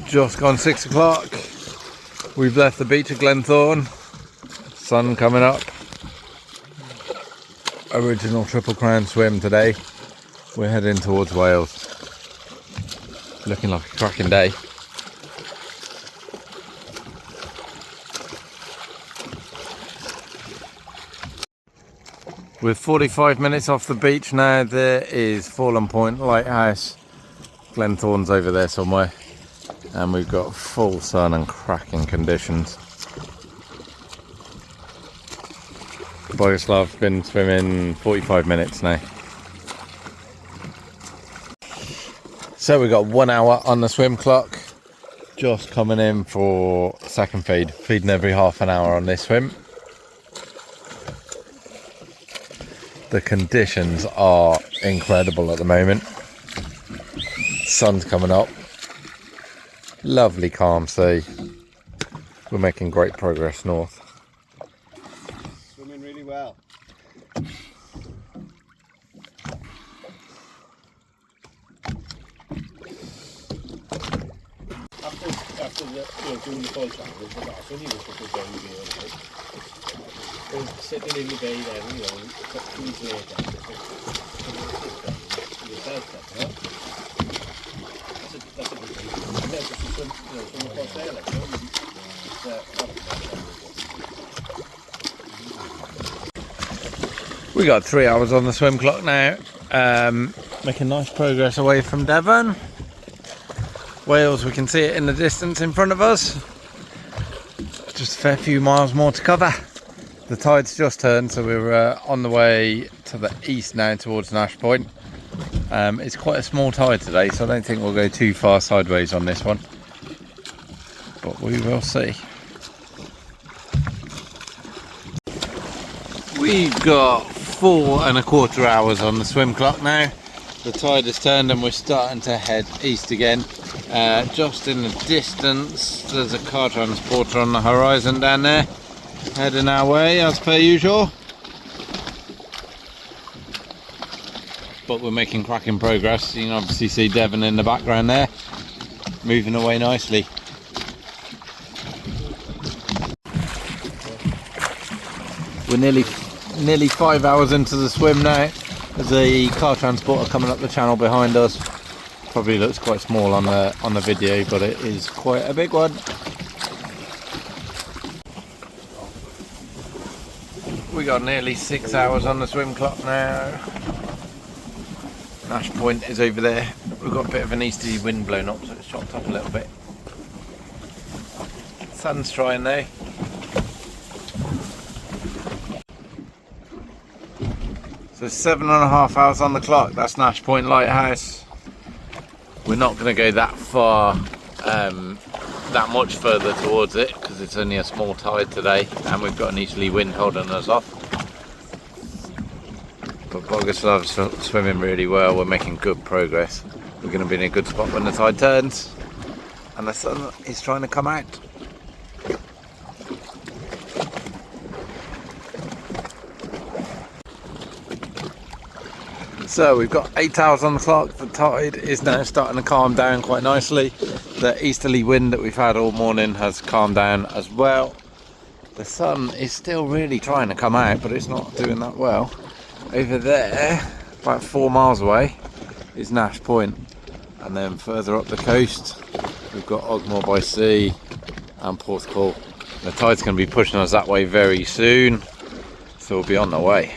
Just gone 6 o'clock. We've left the beach at Glenthorne. Sun coming up. Original Triple Crown swim today. We're heading towards Wales. Looking like a cracking day. We're 45 minutes off the beach now. There is Fallen Point Lighthouse. Glenthorne's over there somewhere. And we've got full sun and cracking conditions. Boguslav's been swimming 45 minutes now. So we've got 1 hour on the swim clock. Just coming in for second feed. Feeding every half an hour on this swim. The conditions are incredible at the moment. Sun's coming up. Lovely calm sea. We're making great progress north. Swimming really well. After doing the full track, there's the bath when you were supposed to go in the sitting in the bay there, you know, 2 weeks later, that's a good thing. And then just swim across there, like, We got 3 hours on the swim clock now. Making nice progress away from Devon. Wales, we can see it in the distance in front of us. Just a fair few miles more to cover. The tide's just turned, so we're on the way to the east now towards Nash Point. It's quite a small tide today, so I don't think we'll go too far sideways on this one. But we will see. We've got 4¼ hours on the swim clock now. The tide has turned and we're starting to head east again. Just in the distance, there's a car transporter on the horizon down there, heading our way as per usual. But we're making cracking progress. You can obviously see Devon in the background there, moving away nicely. We're nearly 5 hours into the swim now. There's a car transporter coming up the channel behind us. Probably looks quite small on the video, but it is quite a big one. We got nearly 6 hours on the swim clock now. Nash Point is over there. We've got a bit of an easterly wind blowing up, so it's chopped up a little bit. Sun's trying though. So 7½ hours on the clock. That's Nash Point Lighthouse. We're not going to go that far, that much further towards it, because it's only a small tide today and we've got an easterly wind holding us off. But Boguslav's swimming really well. We're making good progress. We're going to be in a good spot when the tide turns and the sun is trying to come out. So we've got 8 hours on the clock. The tide is now starting to calm down quite nicely. The easterly wind that we've had all morning has calmed down as well. The sun is still really trying to come out, but it's not doing that well. Over there, about 4 miles away, is Nash Point. And then further up the coast, we've got Ogmore by Sea and Porthcawl. The tide's going to be pushing us that way very soon, so we'll be on the way.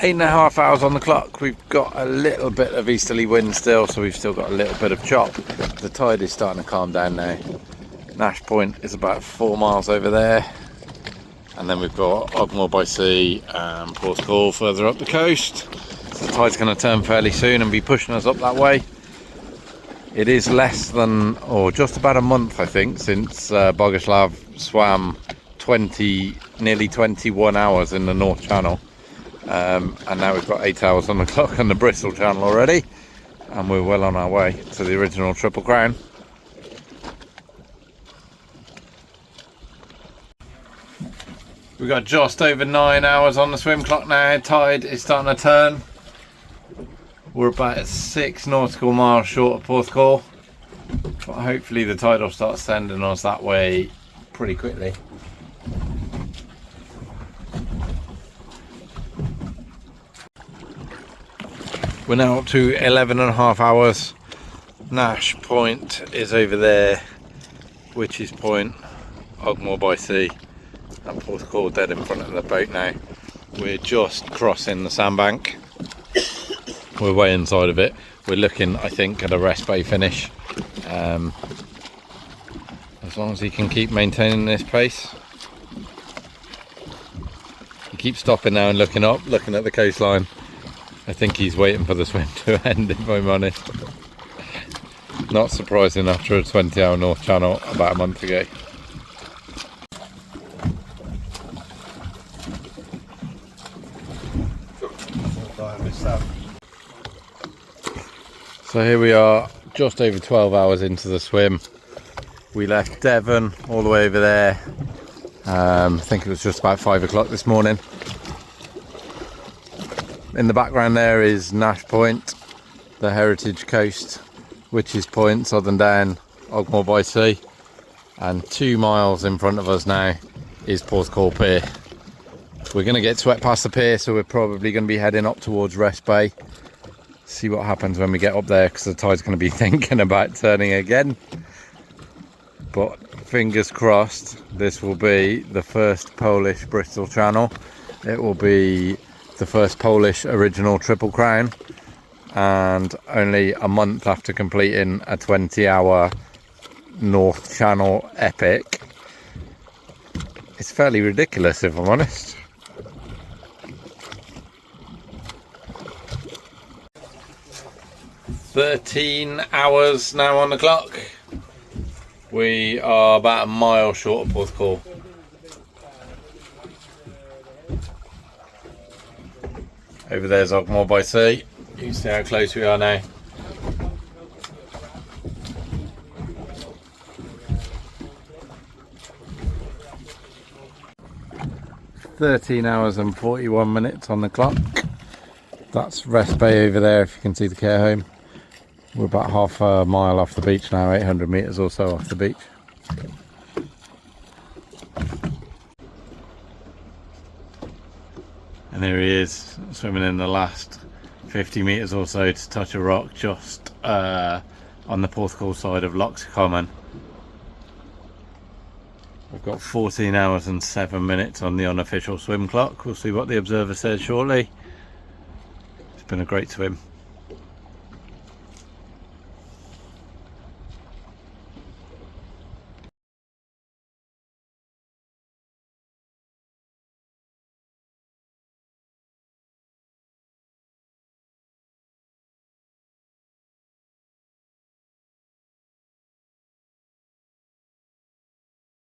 Eight and a half hours on the clock. We've got a little bit of easterly wind still, so we've still got a little bit of chop. The tide is starting to calm down now. Nash Point is about 4 miles over there, and then we've got Ogmore by Sea and Porthcawl further up the coast. The tide's going to turn fairly soon and be pushing us up that way. It is less than, or just about a month, I think, since Boguslaw swam nearly 21 hours in the North Channel. And now we've got 8 hours on the clock on the Bristol Channel already. And we're well on our way to the original Triple Crown. We've got just over 9 hours on the swim clock now. Tide is starting to turn. We're about 6 nautical miles short of Porthcawl, but hopefully the tide will start sending us that way pretty quickly. We're now up to 11.5 hours. Nash Point is over there, Witches Point, Ogmore by Sea, and Porthcawl dead in front of the boat now. We're just crossing the sandbank. We're way inside of it. We're looking, I think, at a rest bay finish. As long as he can keep maintaining this pace. He keeps stopping now and looking up, looking at the coastline. I think he's waiting for the swim to end, if I'm honest. Not surprising after a 20-hour North Channel about a month ago. So here we are, just over 12 hours into the swim. We left Devon all the way over there. I think it was just about 5 o'clock this morning. In the background there is Nash Point, the Heritage Coast, Witches Point, Southern Down, Ogmore by Sea. And 2 miles in front of us now is Porthcawl Pier. We're going to get swept past the pier, so we're probably going to be heading up towards Rest Bay. See what happens when we get up there, because the tide's going to be thinking about turning again. But fingers crossed, this will be the first Polish Bristol Channel. It will be the first Polish original Triple Crown, and only a month after completing a 20-hour North Channel epic. It's fairly ridiculous, if I'm honest. "13 hours now on the clock. We are about a mile short of Porthcawl. Over there's Ogmore by Sea. You can see how close we are now. "13 hours and 41 minutes on the clock. That's Rest Bay over there, if you can see the care home. We're about half a mile off the beach now, 800 metres or so off the beach. And here he is, swimming in the last 50 metres or so to touch a rock just on the Porthcawl side of Lochs Common. We've got 14 hours and 7 minutes on the unofficial swim clock. We'll see what the observer says shortly. It's been a great swim.